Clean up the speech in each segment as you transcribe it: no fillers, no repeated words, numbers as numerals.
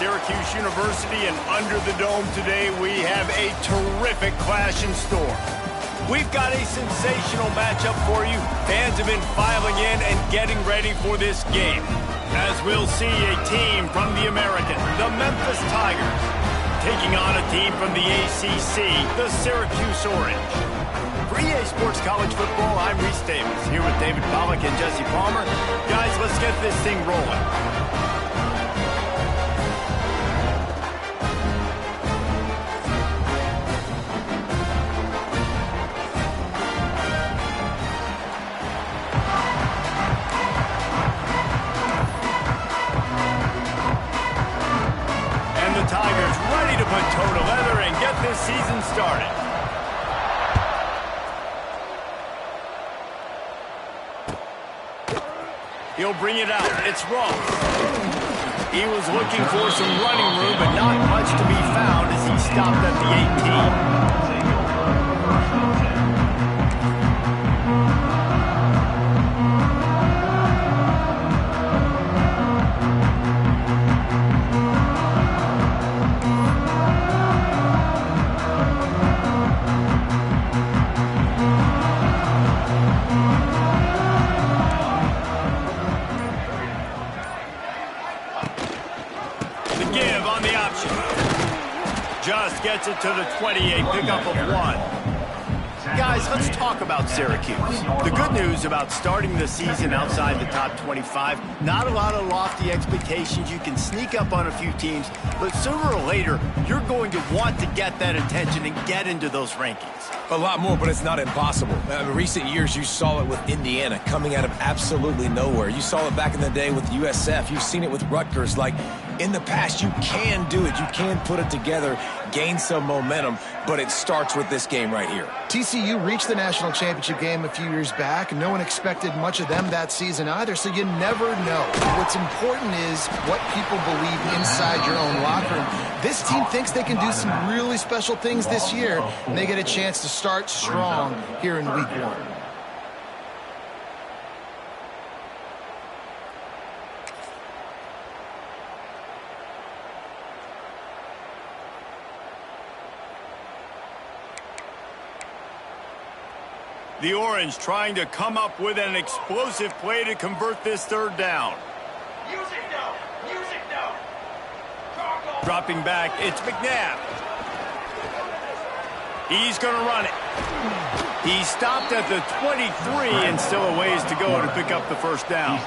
Syracuse University, and under the dome today, we have a terrific clash in store. We've got a sensational matchup for you. Fans have been filing in and getting ready for this game, as we'll see a team from the American, the Memphis Tigers, taking on a team from the ACC, the Syracuse Orange. For EA Sports College Football, I'm Reese Davis, here with David Pollack and Jesse Palmer. Guys, let's get this thing rolling. And the Tigers ready to put toe to leather and get this season started. He'll bring it out. It's wrong. He was looking for some running room, but not much to be found as he stopped at the 18. Just gets it to the 28, pickup of 1. Guys, let's talk about Syracuse. The good news about starting the season outside the top 25, not a lot of lofty expectations. You can sneak up on a few teams, but sooner or later, you're going to want to get that attention and get into those rankings. A lot more, but it's not impossible. In recent years, you saw it with Indiana coming out of absolutely nowhere. You saw it back in the day with USF. You've seen it with Rutgers. Like, in the past, you can do it. You can put it together, gain some momentum, but it starts with this game right here. TCU reached the national championship game a few years back. No one expected much of them that season either, so you never know. What's important is what people believe inside your own locker room. This team thinks they can do some really special things this year, and they get a chance to start strong here in week 1. The Orange trying to come up with an explosive play to convert this third down. Music now! Music now! Dropping back, it's McNabb. He's going to run it. He stopped at the 23 and still a ways to go to pick up the first down.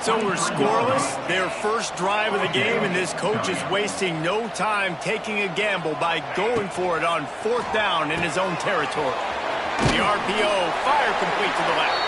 So we're scoreless, their first drive of the game, and this coach is wasting no time taking a gamble by going for it on 4th down in his own territory. The RPO, fire complete to the left.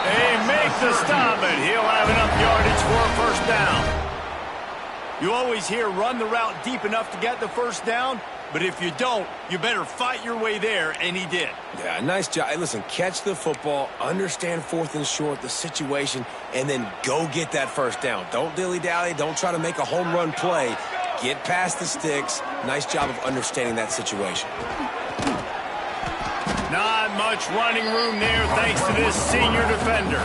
They make the stop, but he'll have enough yardage for a first down. You always hear run the route deep enough to get the first down, but if you don't, you better fight your way there, and he did. Yeah, nice job. Hey, listen, catch the football, understand 4th and short, the situation, and then go get that first down. Don't dilly-dally. Don't try to make a home run play. Get past the sticks. Nice job of understanding that situation. Not much running room there thanks to this senior defender.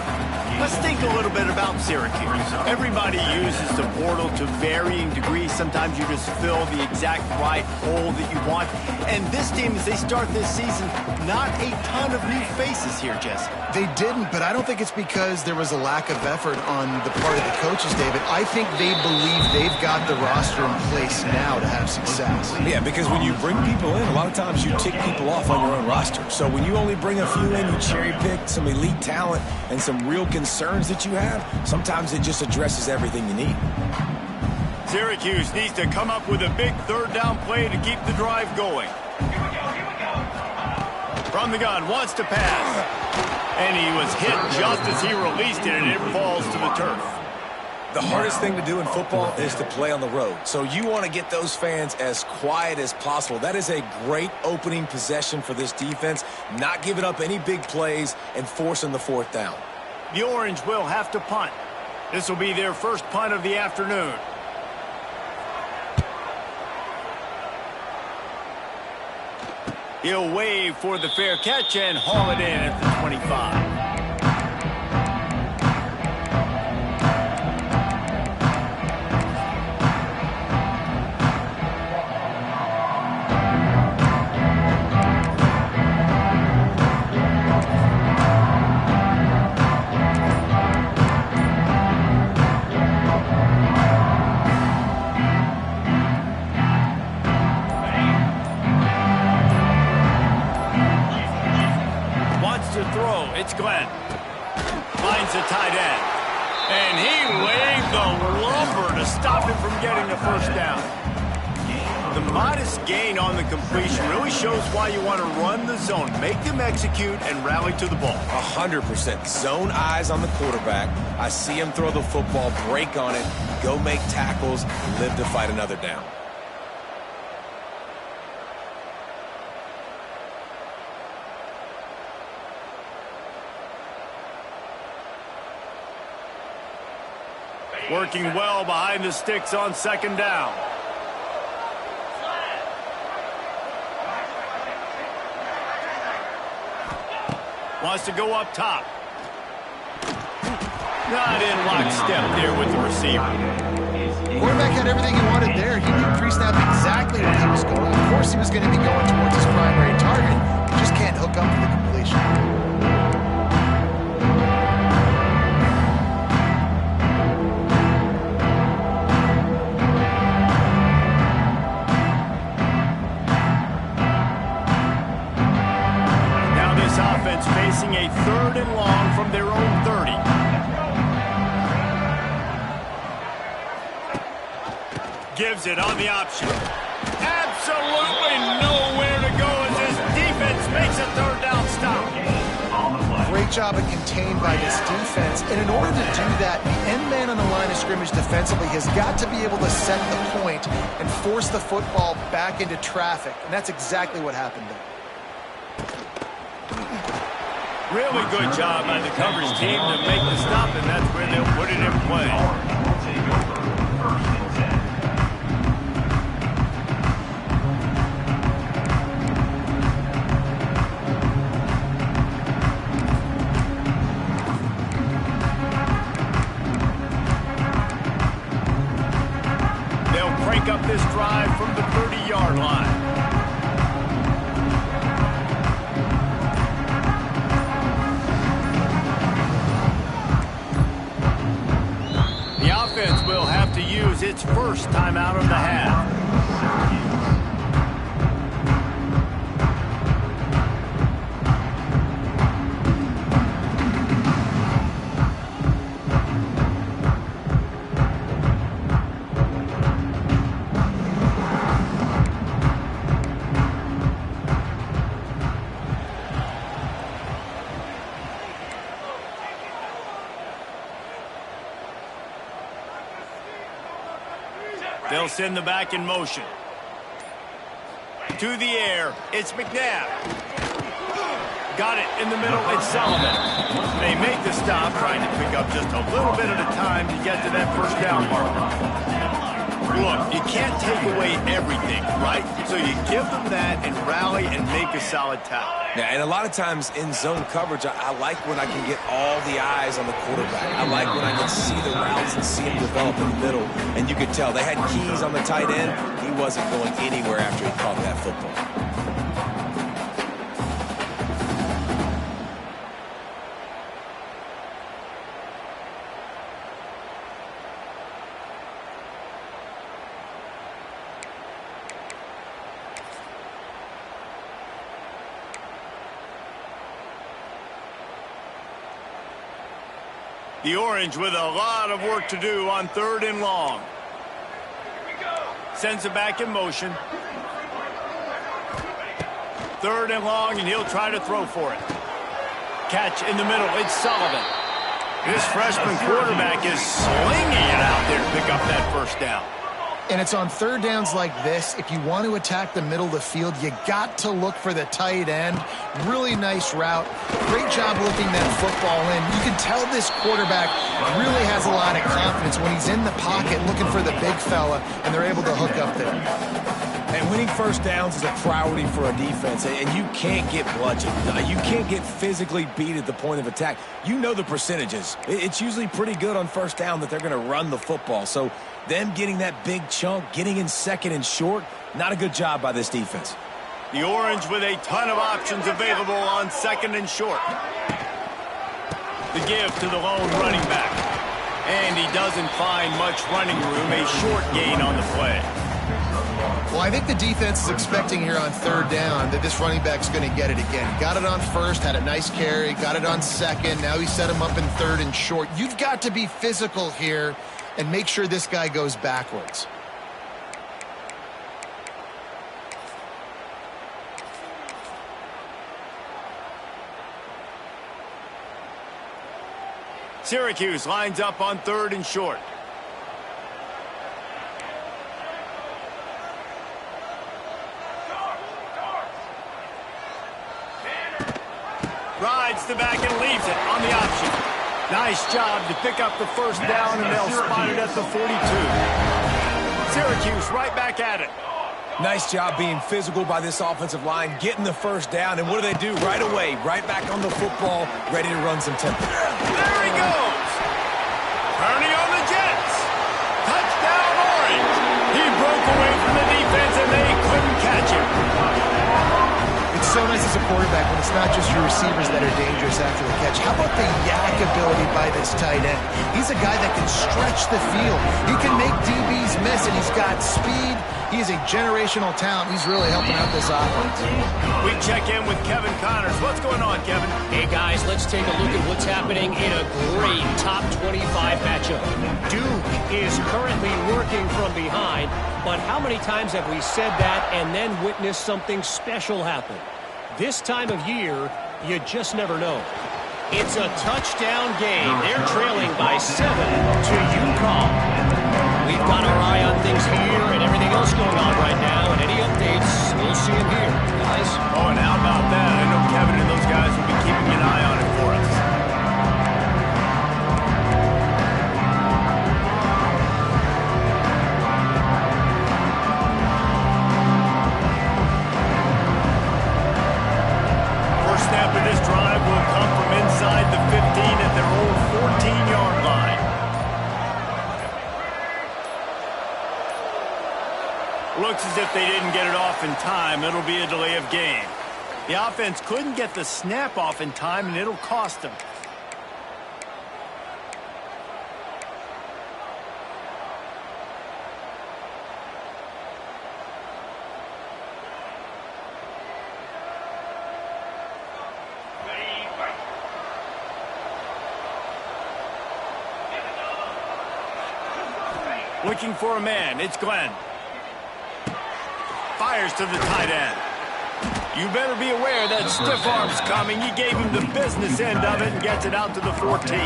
Let's think a little bit about Syracuse. Everybody uses the portal to varying degrees. Sometimes you just fill the exact right hole that you want. And this team, as they start this season, not a ton of new faces here, Jesse. They didn't, but I don't think it's because there was a lack of effort on the part of the coaches, David. I think they believe they've got the roster in place now to have success. Yeah, because when you bring people in, a lot of times you tick people off on your own roster. So when you only bring a few in, you cherry-pick some elite talent and some real concerns that you have, sometimes it just addresses everything you need. Syracuse needs to come up with a big 3rd down play to keep the drive going. Here we go! From the gun, wants to pass. And he was hit just as he released it, and it falls to the turf. The hardest thing to do in football is to play on the road. So you want to get those fans as quiet as possible. That is a great opening possession for this defense, not giving up any big plays and forcing the 4th down. The Orange will have to punt. This will be their first punt of the afternoon. He'll wave for the fair catch and haul it in at the 25. stop him from getting the first down. The modest gain on the completion really shows why you want to run the zone. Make them execute and rally to the ball. 100%. Zone eyes on the quarterback. I see him throw the football, break on it, go make tackles, live to fight another down. Working well behind the sticks on second down. Wants to go up top. Not in lockstep there with the receiver. Quarterback had everything he wanted there. He knew pre-snap exactly where he was going. Of course he was going to be going towards his primary target. He just can't hook up to the completion. Facing a third and long from their own 30. Gives it on the option. Absolutely nowhere to go as this defense makes a third down stop. Great job of contained by this defense. And in order to do that, the end man on the line of scrimmage defensively has got to be able to set the point and force the football back into traffic. And that's exactly what happened there. Really good job by the coverage team to make the stop, and that's where they'll put it in play. They'll break up this drive from the 30-yard line. Will have to use its first timeout of the half. They'll send the back in motion. To the air, it's McNabb. Got it in the middle, it's Sullivan. They make the stop, trying to pick up just a little bit at a time to get to that first down marker. Look, you can't take away everything, right? So you give them that and rally and make a solid tackle. Yeah, and a lot of times in zone coverage, I like when I can get all the eyes on the quarterback. I like when I can see the routes and see him develop in the middle. And you could tell they had keys on the tight end. He wasn't going anywhere after he caught that football. The Orange with a lot of work to do on third and long. Sends it back in motion. Third and long, and he'll try to throw for it. Catch in the middle, it's Sullivan. This freshman quarterback is slinging it out there to pick up that first down. And it's on third downs like this. If you want to attack the middle of the field, you got to look for the tight end. Really nice route. Great job looking that football in. You can tell this quarterback really has a lot of confidence when he's in the pocket looking for the big fella, and they're able to hook up there. And winning first downs is a priority for a defense, and you can't get bludgeoned. You can't get physically beat at the point of attack. You know the percentages. It's usually pretty good on first down that they're going to run the football. So them getting that big chunk, getting in second and short, not a good job by this defense. The Orange with a ton of options available on second and short. The give to the lone running back. And he doesn't find much running room, a short gain on the play. Well, I think the defense is expecting here on third down that this running back's going to get it again. Got it on first, had a nice carry, got it on second. Now he set him up in third and short. You've got to be physical here and make sure this guy goes backwards. Syracuse lines up on 3rd and short. Rides the back and leaves it on the option. Nice job to pick up the first down, and they'll spot it at the 42. Syracuse right back at it. Nice job being physical by this offensive line, getting the first down, and what do? Right away, right back on the football, ready to run some tempo. There he goes. Turning on the Jets. Touchdown, Orange. He broke away from the defense, and they couldn't catch him. It's so nice as a quarterback when it's not just your receivers that are dangerous after the catch. How about the yak ability by this tight end? He's a guy that can stretch the field. He can make DBs miss, and he's got speed. He is a generational talent. He's really helping out this offense. We check in with Kevin Connors. What's going on, Kevin? Hey, guys, let's take a look at what's happening in a great top 25 matchup. Duke is currently working from behind, but how many times have we said that and then witnessed something special happen? This time of year, you just never know. It's a touchdown game. They're trailing by 7 to UConn. We've got our eye on things here and everything else going on right now, and any updates, we'll see them here, guys. Oh, and how about that? I know Kevin and those guys will be keeping an eye on it for us. First snap of this drive will come from inside the 15 at their own 14-yard line. Looks as if they didn't get it off in time. It'll be a delay of game. The offense couldn't get the snap off in time, and it'll cost them. Looking for a man. It's Glenn. Fires to the tight end. You better be aware that stiff arm's coming. He gave him the business end of it and gets it out to the 14.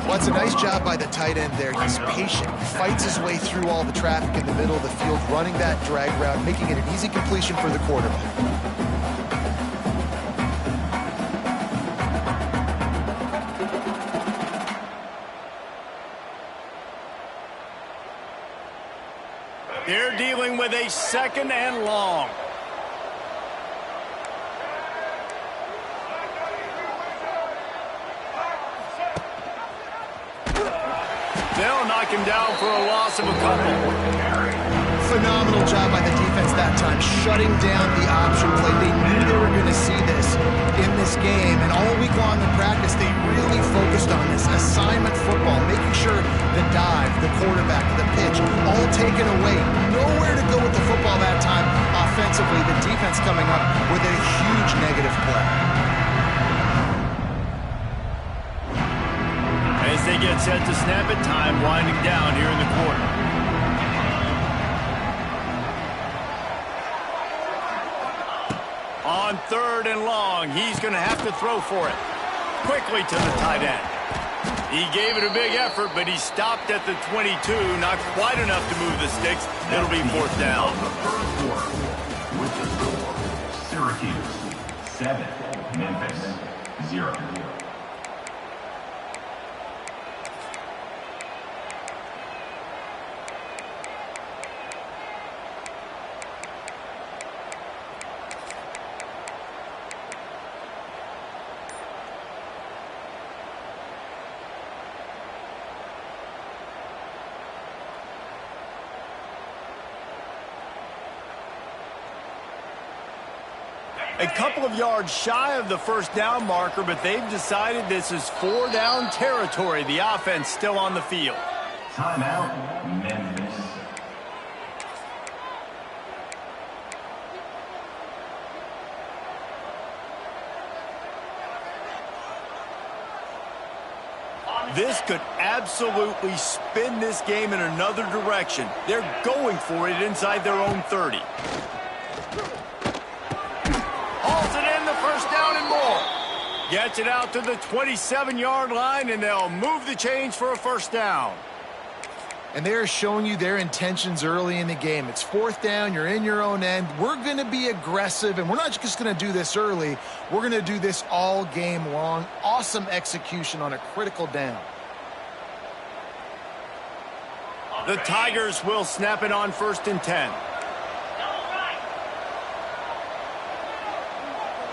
Well, it's a nice job by the tight end there. He's patient. He fights his way through all the traffic in the middle of the field, running that drag route, making it an easy completion for the quarterback. They're dealing with a 2nd and long. They'll knock him down for a loss of a couple. Phenomenal job by the defense that time, shutting down the option play. They knew they were going to see this in this game, and all week long in practice, they really focused on this assignment football, making sure the dive, the quarterback, the pitch, all taken away. Nowhere to go with the football that time offensively. The defense coming up with a huge negative play. As they get set to snap it, time winding down here in the quarter. On 3rd and long, he's going to have to throw for it. Quickly to the tight end. He gave it a big effort, but he stopped at the 22. Not quite enough to move the sticks. It'll be 4th down. With the score, Syracuse 7, Memphis 0. A couple of yards shy of the first down marker, but they've decided this is 4-down territory. The offense still on the field. Timeout, Memphis. This could absolutely spin this game in another direction. They're going for it inside their own 30. Hauls it in, the first down and more. Gets it out to the 27-yard line, and they'll move the chains for a first down. And they're showing you their intentions early in the game. It's fourth down. You're in your own end. We're going to be aggressive, and we're not just going to do this early. We're going to do this all game long. Awesome execution on a critical down. The Tigers will snap it on 1st and 10.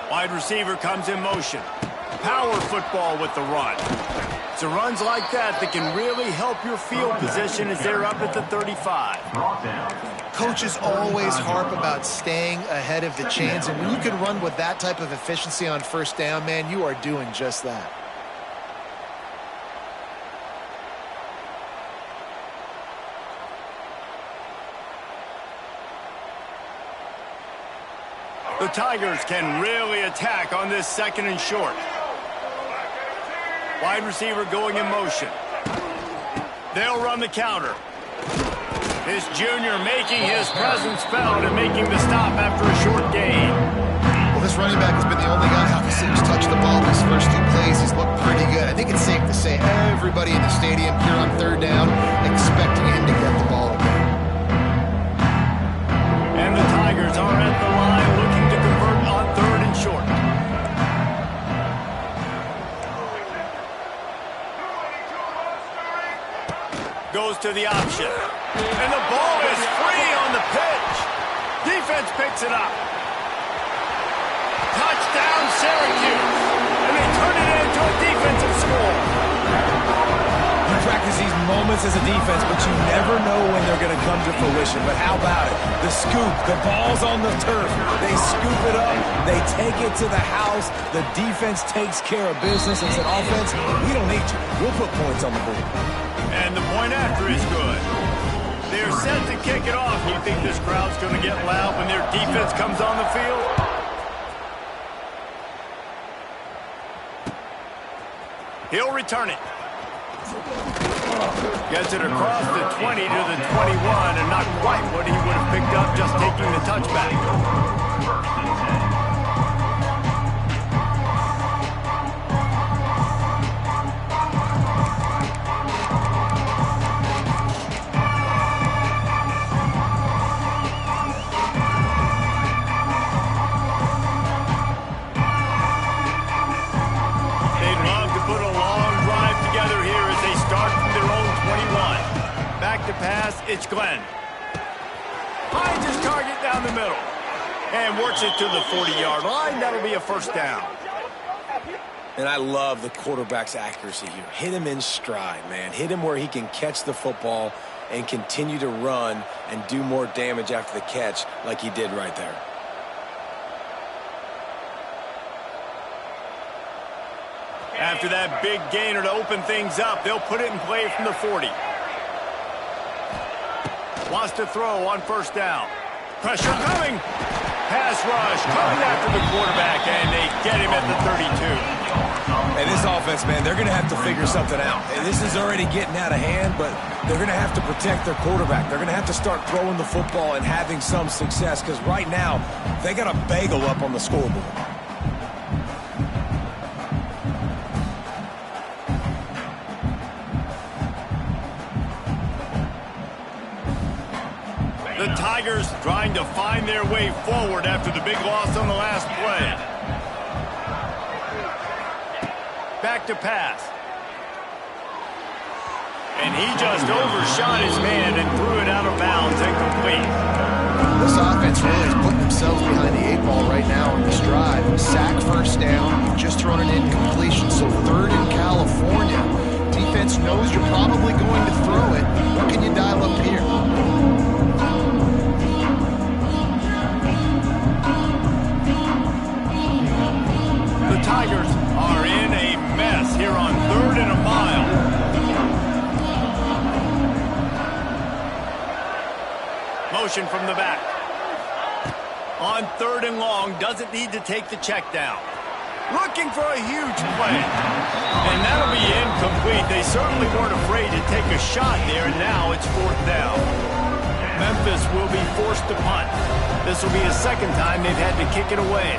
Wide receiver comes in motion. Power football with the run. It's runs like that that can really help your field position as they're up at the 35. Coaches always harp about staying ahead of the chains, and when you can run with that type of efficiency on first down, man, you are doing just that. The Tigers can really attack on this 2nd and short. Wide receiver going in motion. They'll run the counter. This junior making his presence felt and making the stop after a short gain. Well, this running back has been the only guy obviously who's touched the ball these first 2 plays. He's looked pretty good. I think it's safe to say everybody in the stadium here on 3rd down expecting him to get the ball again. And the Tigers are at the line looking to convert on 3rd and short. Goes to the option. And the ball is free on the pitch. Defense picks it up. Touchdown, Syracuse. And they turn it into a defensive score. You practice these moments as a defense, but you never know when they're going to come to fruition. But how about it? The scoop, the ball's on the turf. They scoop it up. They take it to the house. The defense takes care of business and said, offense, we don't need you. We'll put points on the board. And the point after is good. They're set to kick it off. You think this crowd's going to get loud when their defense comes on the field? He'll return it. Gets it across the 20 to the 21, and not quite what he would have picked up just taking the touchback. 1st and 10. To pass, it's Glenn. Finds his target down the middle. And works it to the 40-yard line. That'll be a first down. And I love the quarterback's accuracy here. Hit him in stride, man. Hit him where he can catch the football and continue to run and do more damage after the catch like he did right there. After that big gainer to open things up, they'll put it in play from the 40. Wants to throw on first down. Pressure coming. Pass rush coming after the quarterback, and they get him at the 32. And this offense, man, they're going to have to figure something out. And this is already getting out of hand, but they're going to have to protect their quarterback. They're going to have to start throwing the football and having some success because right now they got a bagel up on the scoreboard. The Tigers trying to find their way forward after the big loss on the last play. Back to pass. And he just overshot his man and threw it out of bounds, incomplete. This offense really is putting themselves behind the 8 ball right now on this drive. Sack, first down, just thrown an incompletion, so 3rd in California. Defense knows you're probably going to throw it. What can you dial up here? The Tigers are in a mess here on 3rd and a mile. Motion from the back. On 3rd and long, doesn't need to take the check down. Looking for a huge play. And that'll be incomplete. They certainly weren't afraid to take a shot there, and now it's 4th down. Memphis will be forced to punt. This will be the second time they've had to kick it away.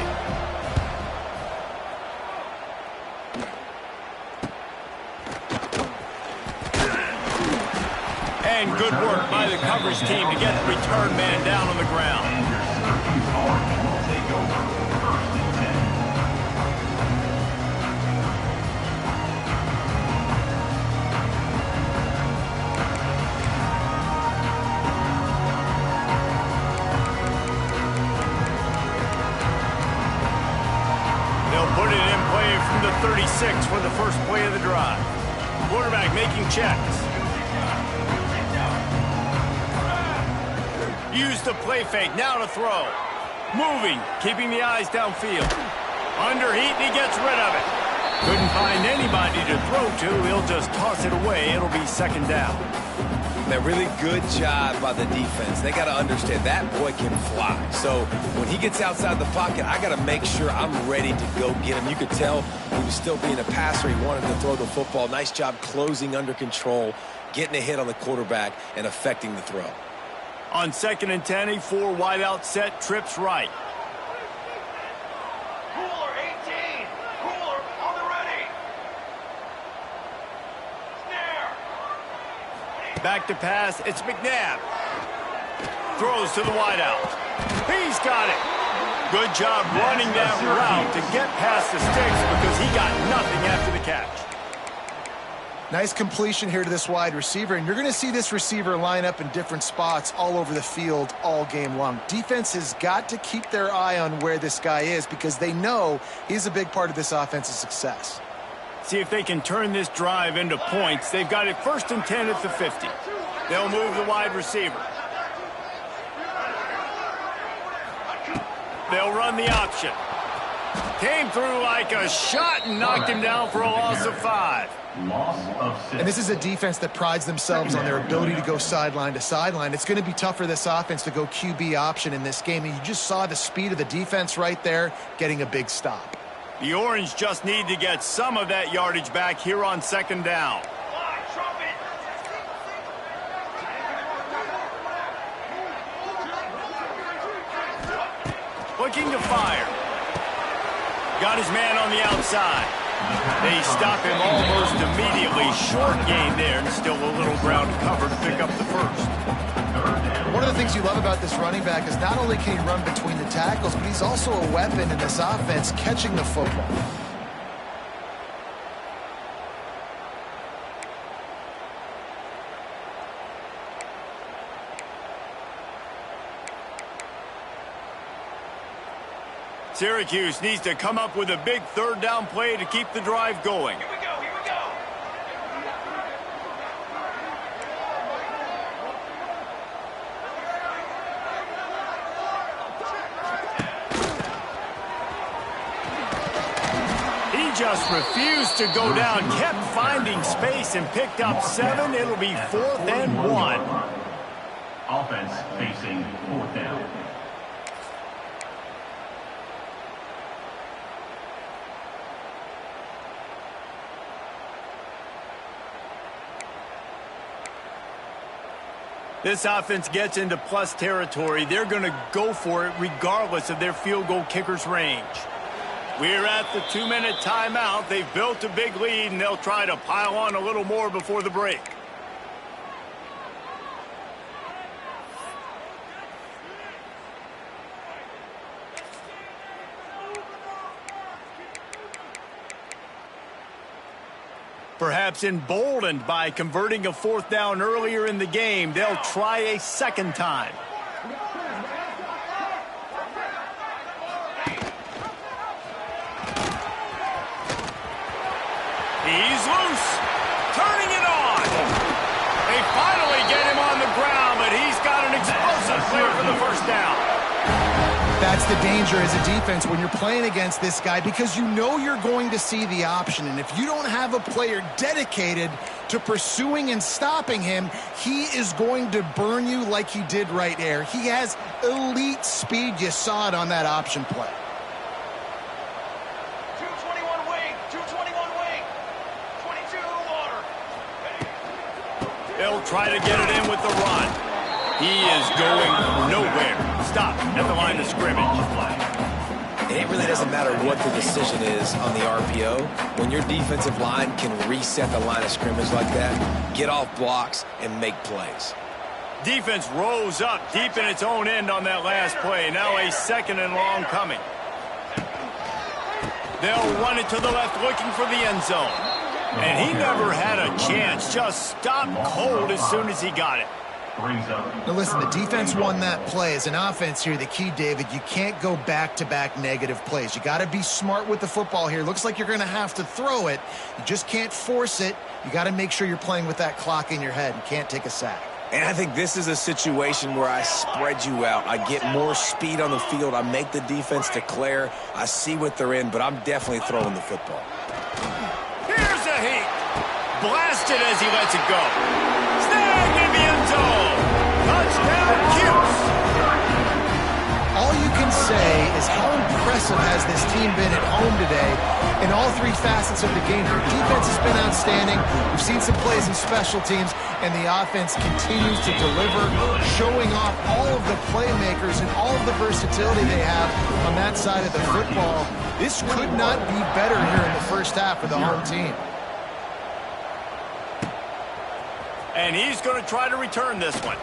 And good work by the coverage team to get the return man down on the ground. They'll put it in play from the 36 for the first play of the drive. Quarterback making checks. Use the play fake, now to throw. Moving, keeping the eyes downfield. Underheat, and he gets rid of it. Couldn't find anybody to throw to. He'll just toss it away. It'll be 2nd down. A really good job by the defense. They got to understand that boy can fly. So when he gets outside the pocket, I got to make sure I'm ready to go get him. You could tell he was still being a passer. He wanted to throw the football. Nice job closing under control, getting a hit on the quarterback, and affecting the throw. On 2nd and 10, a 4 wide out set, trips right. Cooler 18. Cooler on the ready. Snare. Back to pass, it's McNabb. Throws to the wide out. He's got it. Good job running that route to get past the sticks because he got nothing after the catch. Nice completion here to this wide receiver, and you're going to see this receiver line up in different spots all over the field all game long. Defense has got to keep their eye on where this guy is because they know he's a big part of this offense's success. See if they can turn this drive into points. They've got it 1st and 10 at the 50. They'll move the wide receiver. They'll run the option. Came through like a shot and knocked him down for a loss of 5. Loss of 6. And this is a defense that prides themselves on their ability to go sideline to sideline. It's going to be tough for this offense to go QB option in this game. And you just saw the speed of the defense right there getting a big stop. The Orange just need to get some of that yardage back here on 2nd down. Line, trumpet. Looking to fire. Got his man on the outside. They stop him almost immediately. Short gain there, and still a little ground to cover to pick up the 1st. One of the things you love about this running back is not only can he run between the tackles, but he's also a weapon in this offense catching the football. Syracuse needs to come up with a big 3rd down play to keep the drive going. Here we go, here we go. He just refused to go down, kept finding space and picked up 7. It'll be 4th and 1. Offense facing 4th down. This offense gets into plus territory. They're going to go for it regardless of their field goal kicker's range. We're at the 2-minute timeout. They've built a big lead, and they'll try to pile on a little more before the break. Perhaps emboldened by converting a 4th down earlier in the game, they'll try a 2nd time. He's loose, turning it on. They finally get him on the ground, but he's got an explosive play for the 1st down. That's the danger as a defense when you're playing against this guy because you know you're going to see the option. And if you don't have a player dedicated to pursuing and stopping him, he is going to burn you like he did right there. He has elite speed. You saw it on that option play. 221 wing, 221 wing. They'll try to get it in with the run. He is going nowhere. Stop at the line of scrimmage. And it really doesn't matter what the decision is on the RPO. When your defensive line can reset the line of scrimmage like that, get off blocks and make plays. Defense rose up deep in its own end on that last play. Now a 2nd and long coming. They'll run it to the left looking for the end zone. And he never had a chance. Just stopped cold as soon as he got it. Now listen, the defense won that play. As an offense here, the key, David, you can't go back-to-back negative plays. You got to be smart with the football here. Looks like you're going to have to throw it. You just can't force it. You got to make sure you're playing with that clock in your head. You can't take a sack. And I think this is a situation where I spread you out. I get more speed on the field. I make the defense declare. I see what they're in, but I'm definitely throwing the football. Here's a heat. Blasted as he lets it go. Snagged in the end zone. Touchdown, Cuse. All you can say is how impressive has this team been at home today in all 3 facets of the game. Their defense has been outstanding. We've seen some plays in special teams, and the offense continues to deliver, showing off all of the playmakers and all of the versatility they have on that side of the football. This could not be better here in the first half for the home team. And he's going to try to return this one.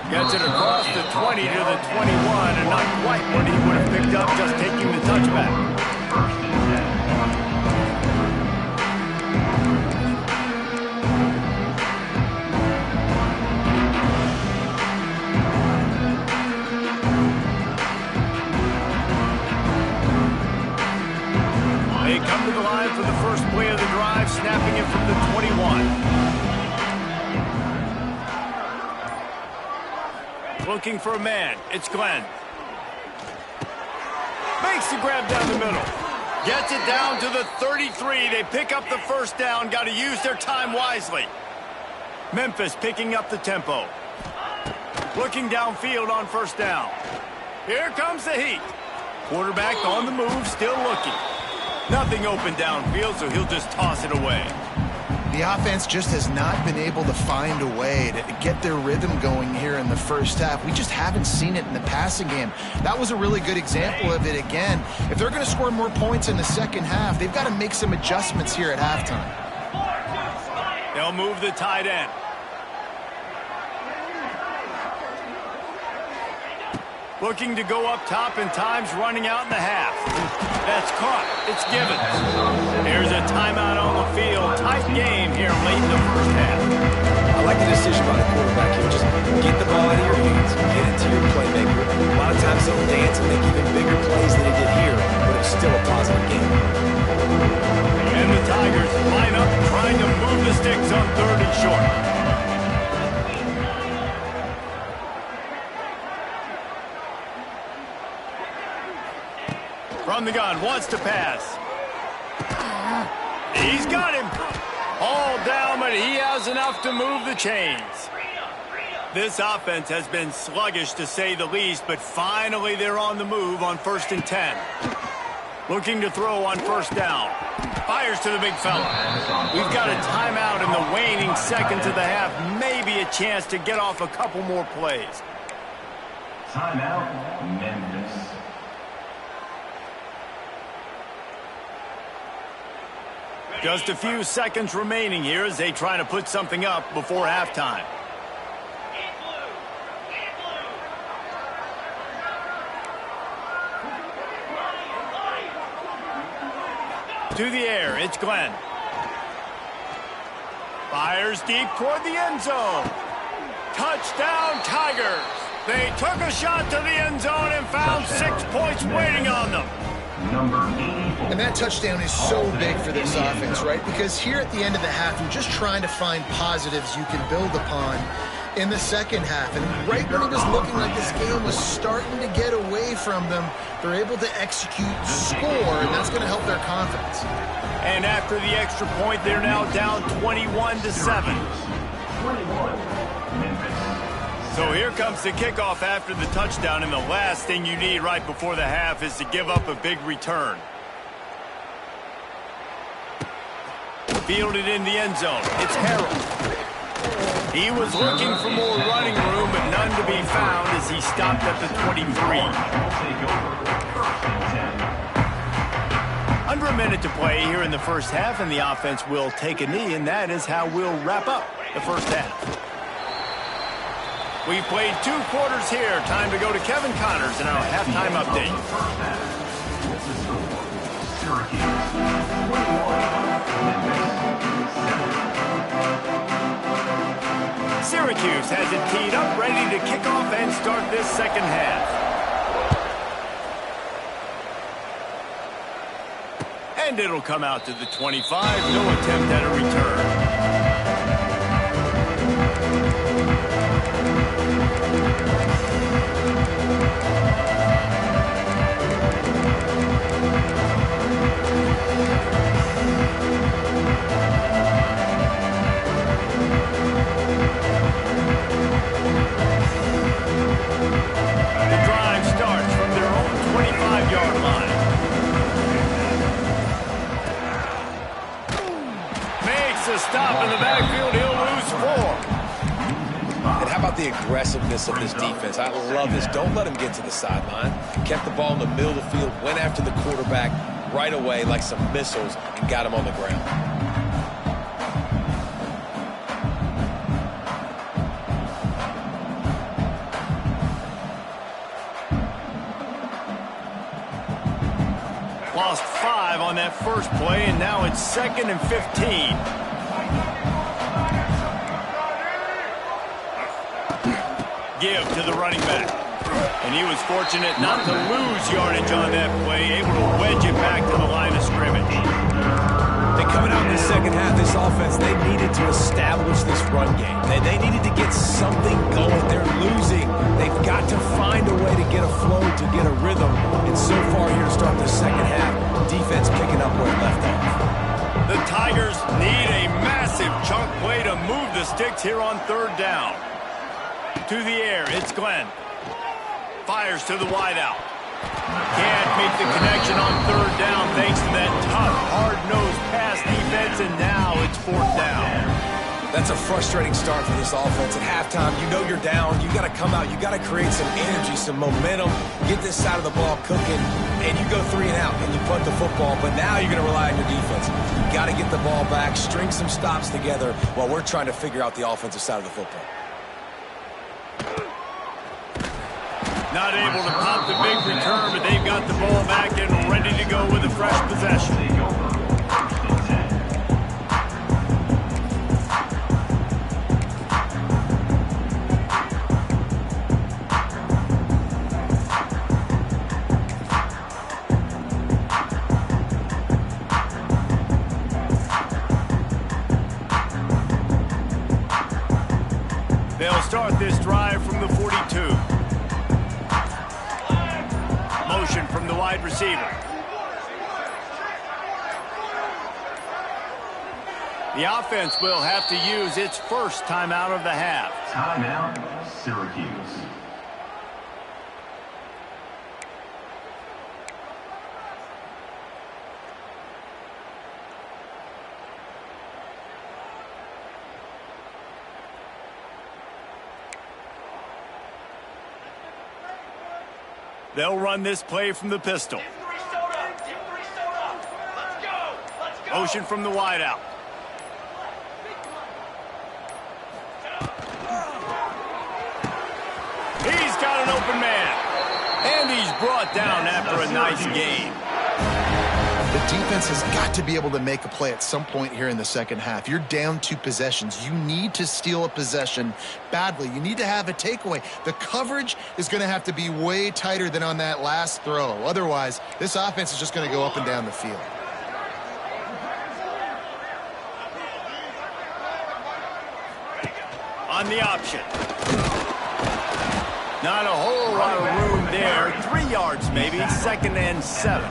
Gets it across the 20 to the 21, and not quite what he would have picked up just taking the touchback. They come to the line for the first play of the drive, snapping it from the 21. Looking for a man. It's Glenn. Makes the grab down the middle. Gets it down to the 33. They pick up the first down. Got to use their time wisely. Memphis picking up the tempo. Looking downfield on first down. Here comes the heat. Quarterback on the move, still looking. Nothing open downfield, so he'll just toss it away. The offense just has not been able to find a way to get their rhythm going here in the first half. We just haven't seen it in the passing game. That was a really good example of it again. If they're going to score more points in the second half, they've got to make some adjustments here at halftime. They'll move the tight end. Looking to go up top, and time's running out in the half. That's caught. It's given. Here's a timeout on the field. Tight game here late in the first half. I like the decision by the quarterback here. Just get the ball out of your hands. Get it to your playmaker. A lot of times they'll dance and make even bigger plays than he did here, but it's still a positive game. And the Tigers line up trying to move the sticks on 3rd and short. From the gun, wants to pass. He's got him. All down, but he has enough to move the chains. This offense has been sluggish to say the least, but finally they're on the move on 1st and 10. Looking to throw on first down. Fires to the big fella. We've got a timeout in the waning seconds of the half. Maybe a chance to get off a couple more plays. Timeout, Memphis. Just a few seconds remaining here as they try to put something up before halftime. To the air, it's Glenn. Fires deep toward the end zone. Touchdown, Tigers. They took a shot to the end zone and found 6 points waiting on them. Number 84. And that touchdown is so big for this offense, right? Because here at the end of the half, you're just trying to find positives you can build upon in the second half. And right when it was looking like this game was starting to get away from them, they're able to execute, score, and that's going to help their confidence. And after the extra point, they're now down 21-7. 21, Memphis. So here comes the kickoff after the touchdown, and the last thing you need right before the half is to give up a big return. Fielded in the end zone. It's Harold. He was looking for more running room, but none to be found as he stopped at the 23. Under a minute to play here in the first half, and the offense will take a knee, and that is how we'll wrap up the first half. We played 2 quarters here. Time to go to Kevin Connors in our halftime update. Syracuse has it teed up, ready to kick off and start this second half. And it'll come out to the 25. No attempt at a return. Stop in the backfield, he'll lose 4. And how about the aggressiveness of this defense? I love this. Don't let him get to the sideline. Kept the ball in the middle of the field, went after the quarterback right away like some missiles, and got him on the ground. Lost 5 on that first play, and now it's 2nd and 15. Give to the running back. And he was fortunate not to lose yardage on that play, able to wedge it back to the line of scrimmage. And coming out in the second half, this offense, they needed to establish this run game. They needed to get something going. They're losing. They've got to find a way to get a flow, to get a rhythm. And so far here to start the second half, defense picking up where it left off. The Tigers need a massive chunk play to move the sticks here on 3rd down. To the air, it's Glenn. Fires to the wideout. Can't make the connection on 3rd down thanks to that tough, hard-nosed pass defense, and now it's 4th down. That's a frustrating start for this offense. At halftime, you know you're down. You got to come out. You got to create some energy, some momentum, get this side of the ball cooking, and you go 3 and out, and you punt the football. But now you're going to rely on your defense. You got to get the ball back, string some stops together while we're trying to figure out the offensive side of the football. Not able to pop the big return, but they've got the ball back and ready to go with a fresh possession. They'll start this drive from the 42. Motion from the wide receiver. The offense will have to use its first timeout of the half. Timeout, Syracuse. They'll run this play from the pistol. Motion from the wideout. He's got an open man. And he's brought down after a nice gain. The defense has got to be able to make a play at some point here in the second half. You're down 2 possessions. You need to steal a possession badly. You need to have a takeaway. The coverage is going to have to be way tighter than on that last throw. Otherwise, this offense is just going to go up and down the field. On the option. Not a whole lot of room there. 3 yards maybe. 2nd and 7.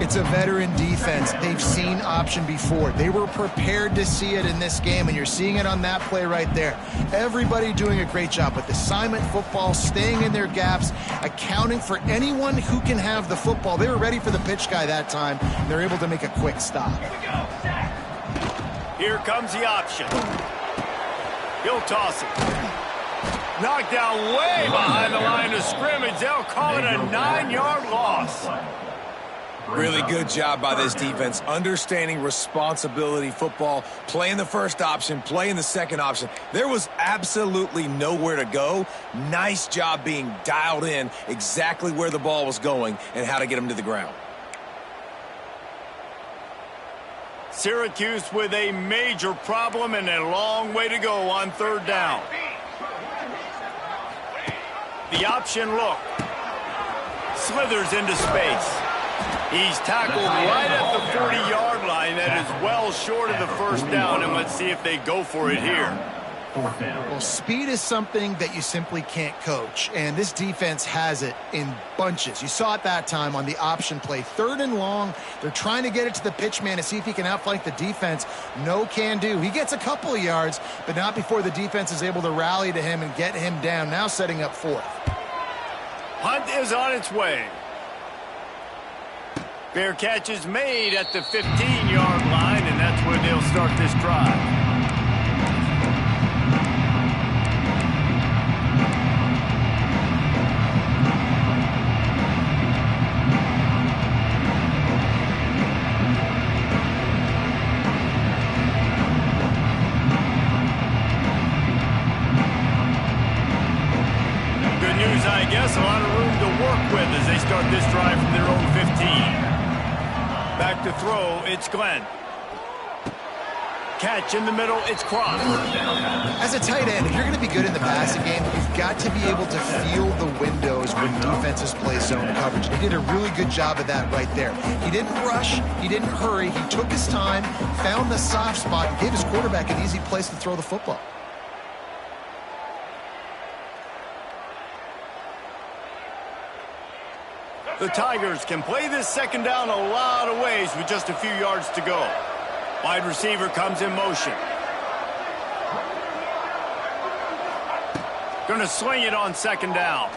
It's a veteran defense. They've seen option before. They were prepared to see it in this game, and you're seeing it on that play right there. Everybody doing a great job with assignment football, staying in their gaps, accounting for anyone who can have the football. They were ready for the pitch guy that time, and they're able to make a quick stop. Here comes the option. He'll toss it. Knocked down way behind the line of scrimmage. They'll call it a 9-yard loss. Really good job by this defense, understanding responsibility football, playing the first option, playing the second option. There was absolutely nowhere to go. Nice job being dialed in exactly where the ball was going and how to get him to the ground. Syracuse with a major problem and a long way to go on third down. The option look. Slithers into space. He's tackled right at the 40-yard line. That is well short of the first down, and let's see if they go for it here. Well, speed is something that you simply can't coach, and this defense has it in bunches. You saw it that time on the option play. 3rd and long, they're trying to get it to the pitch man to see if he can outflank the defense. No can do. He gets a couple of yards, but not before the defense is able to rally to him and get him down, now setting up 4th. Hunt is on its way. Fair catch is made at the 15-yard line, and that's where they'll start this drive. Good news, I guess. A lot of room to work with as they start this drive from their own 15. Back to throw, it's Glenn. Catch in the middle, it's Cross. As a tight end, if you're going to be good in the passing game, you've got to be able to feel the windows when defenses play zone coverage. He did a really good job of that right there. He didn't rush, he didn't hurry, he took his time, found the soft spot, and gave his quarterback an easy place to throw the football. The Tigers can play this second down a lot of ways with just a few yards to go. Wide receiver comes in motion. Gonna sling it on second down.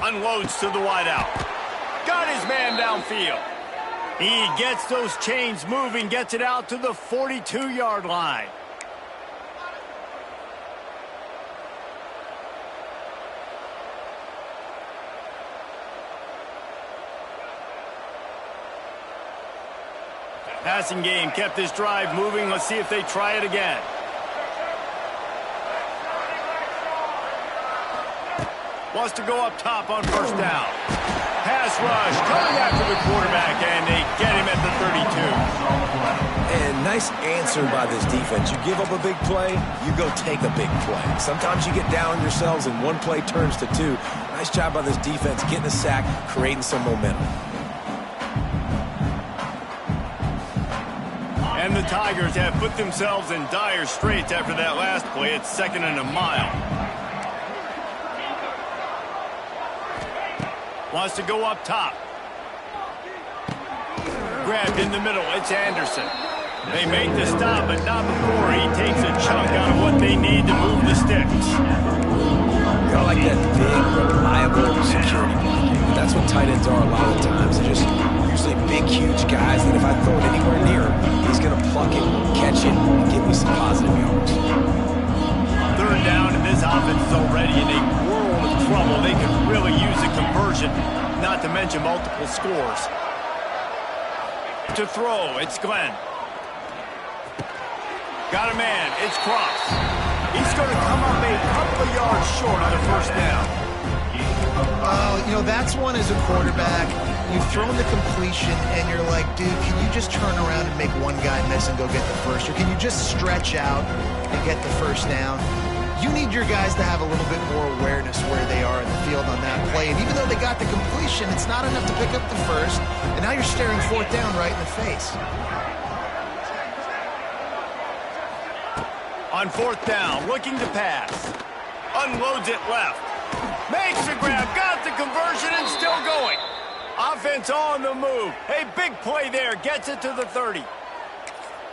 Unloads to the wideout. Got his man downfield. He gets those chains moving, gets it out to the 42-yard line. Passing game kept this drive moving. Let's see if they try it again. Wants to go up top on first down. Pass rush coming after the quarterback, and they get him at the 32. And nice answer by this defense. You give up a big play, you go take a big play. Sometimes you get down yourselves and one play turns to 2. Nice job by this defense getting a sack, creating some momentum. And the Tigers have put themselves in dire straits after that last play. It's 2nd and a mile. Wants to go up top. Grabbed in the middle. It's Anderson. They make the stop, but not before he takes a chunk out of what they need to move the sticks. I like that big, reliable security blanket. That's what tight ends are a lot of times. They're just usually big, huge guys that if I throw it anywhere near him, he's going to pluck it, catch it, and give me some positive yards. 3rd down, and this offense is already in a world of trouble. They could really use a conversion, not to mention multiple scores. To throw, it's Glenn. Got a man, it's Cross. He's going to come up a couple of yards short on the first down. You know, that's one as a quarterback. You've thrown the completion, and you're like, dude, can you just turn around and make one guy miss and go get the first? Or can you just stretch out and get the first down? You need your guys to have a little bit more awareness where they are in the field on that play. And even though they got the completion, it's not enough to pick up the first. And now you're staring 4th down right in the face. On 4th down, looking to pass. Unloads it left. Makes the grab, got the conversion, and still going. Offense on the move. A big play there, gets it to the 30.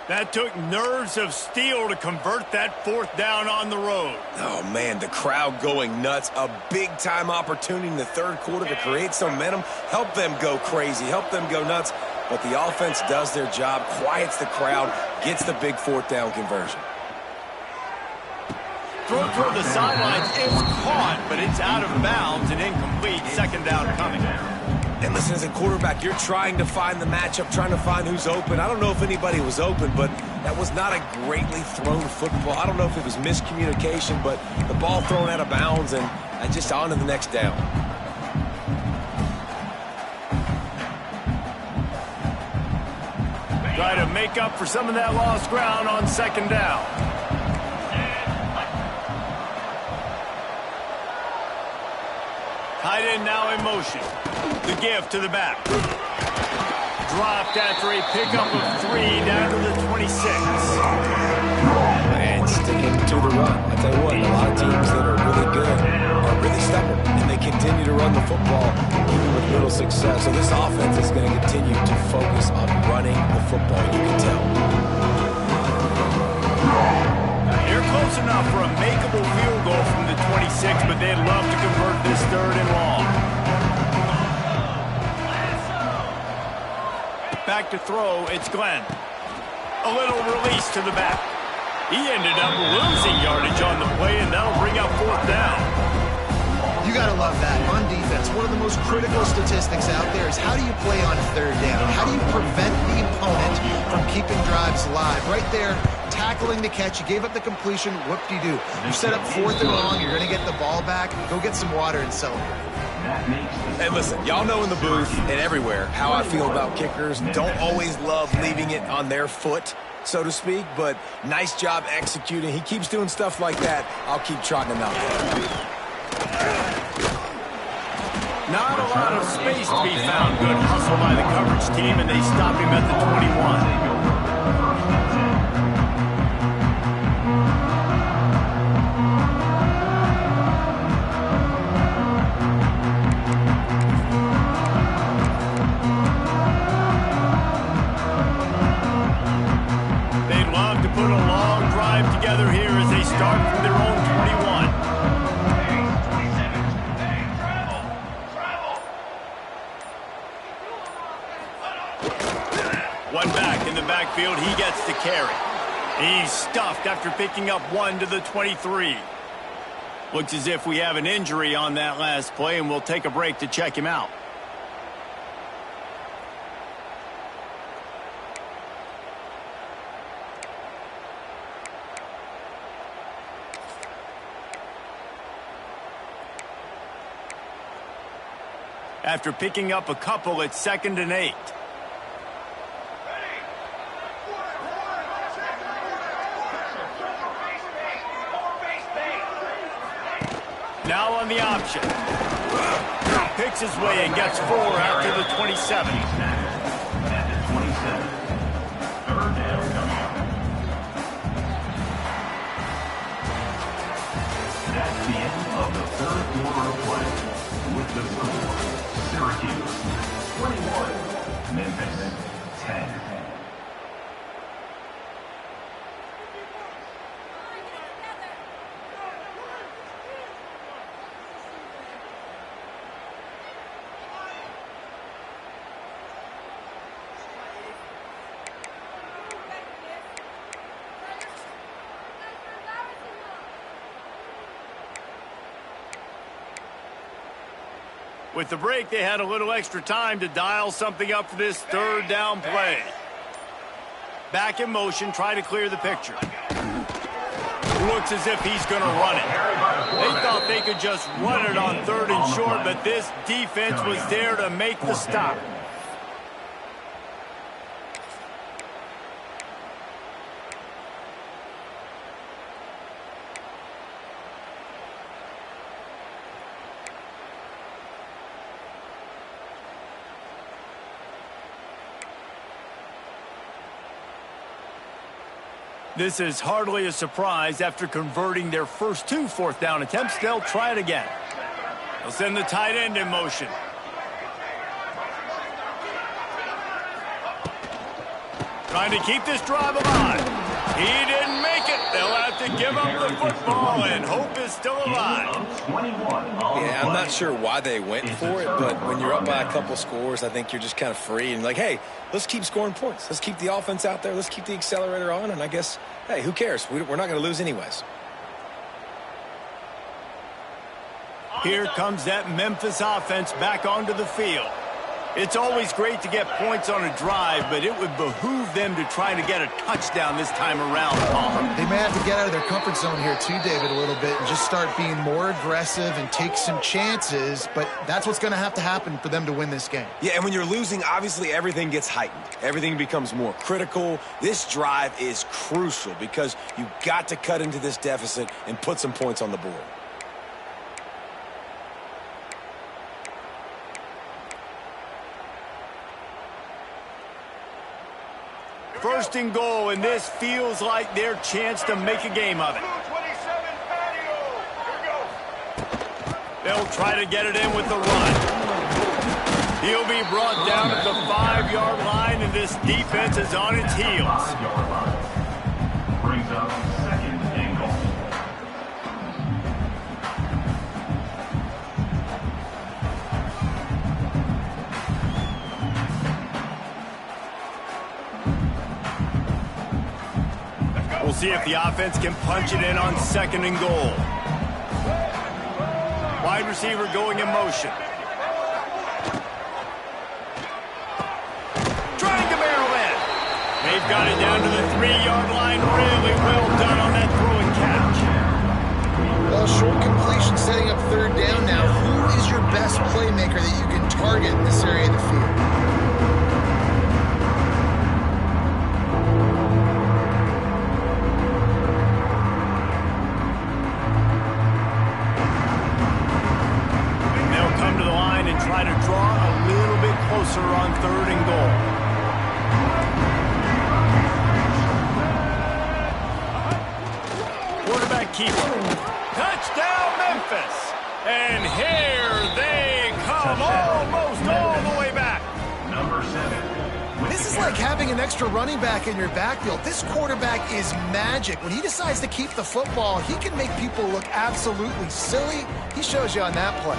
That took nerves of steel to convert that 4th down on the road. Oh, man, the crowd going nuts. A big-time opportunity in the 3rd quarter to create some momentum, help them go crazy, help them go nuts. But the offense does their job, quiets the crowd, gets the big 4th down conversion. Throw toward the sidelines. It's caught, but it's out of bounds and incomplete. Second down coming. And listen, as a quarterback, you're trying to find the matchup, trying to find who's open. I don't know if anybody was open, but that was not a greatly thrown football. I don't know if it was miscommunication, but the ball thrown out of bounds and just on to the next down. Try to make up for some of that lost ground on second down. Tight end now in motion. The give to the back. Dropped after a pickup of 3 down to the 26. And sticking to the run. I tell you what, a lot of teams that are really good are really stubborn, and they continue to run the football even with little success. So this offense is going to continue to focus on running the football, you can tell. They're close enough for a makeable field goal from the 26, but they'd love to convert this 3rd and long. Back to throw, it's Glenn. A little release to the back. He ended up losing yardage on the play, and that'll bring up 4th down. You got to love that. On defense, one of the most critical statistics out there is how do you play on 3rd down? How do you prevent the opponent from keeping drives alive? Right there, tackling the catch. You gave up the completion. Whoop-de-doo. You set up 4th and long. You're going to get the ball back. Go get some water and celebrate. And listen, y'all know in the booth and everywhere how I feel about kickers. Don't always love leaving it on their foot, so to speak, but nice job executing. He keeps doing stuff like that. I'll keep trotting him out. Not a lot of space to be found. Good hustle by the coverage team, and they stop him at the 21. Together here as they start from their own 21. One back in the backfield. He gets the carry. He's stuffed after picking up 1 to the 23. Looks as if we have an injury on that last play, and we'll take a break to check him out. After picking up a couple, it's 2nd and 8. Now on the option. Picks his way and gets 4 out to the 27. At the 27. 3rd down coming up. That's the end of the 3rd quarter of play. With the score, Syracuse 21, Memphis 10. With the break, they had a little extra time to dial something up for this 3rd down play. Back in motion, try to clear the picture. Looks as if he's going to run it. They thought they could just run it on 3rd and short, but this defense was there to make the stop. This is hardly a surprise. After converting their first 2 4th down attempts, they'll try it again. They'll send the tight end in motion. Trying to keep this drive alive. He didn't make it. They'll have to give up the football, and hope is still alive. Yeah, I'm not sure why they went for it, but when you're up by a couple scores, I think you're just kind of free and like, hey, let's keep scoring points. Let's keep the offense out there. Let's keep the accelerator on, and I guess, hey, who cares? We're not going to lose anyways. Here comes that Memphis offense back onto the field. It's always great to get points on a drive, but it would behoove them to try to get a touchdown this time around, Palmer. They may have to get out of their comfort zone here too, David, a little bit, and just start being more aggressive and take some chances, but that's what's going to have to happen for them to win this game. Yeah, and when you're losing, obviously everything gets heightened. Everything becomes more critical. This drive is crucial because you got to cut into this deficit and put some points on the board. First and goal, and this feels like their chance to make a game of it. They'll try to get it in with the run. He'll be brought down at the 5-yard line, and this defense is on its heels. 5-yard line. Brings up second and goal. We'll see if the offense can punch it in on second and goal. Wide receiver going in motion. Trying to barrel in. They've got it down to the 3-yard line. Really well done on that throw and catch. Well, short completion setting up third down now. Who is your best playmaker that you can target in this area of the field? Try to draw a little bit closer on third and goal. Quarterback keeper. Touchdown, Memphis. And here they come, almost all the way back. Number 7. This is like having an extra running back in your backfield. This quarterback is magic. When he decides to keep the football, he can make people look absolutely silly. He shows you on that play.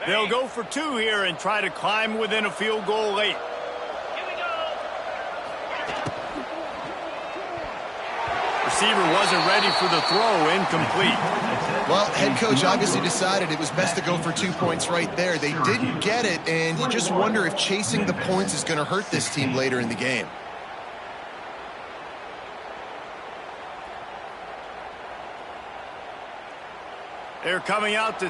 They'll go for 2 here and try to climb within a field goal late. Receiver wasn't ready for the throw, incomplete. Well, head coach obviously decided it was best to go for 2 points right there. They didn't get it, and you just wonder if chasing the points is going to hurt this team later in the game. They're coming out to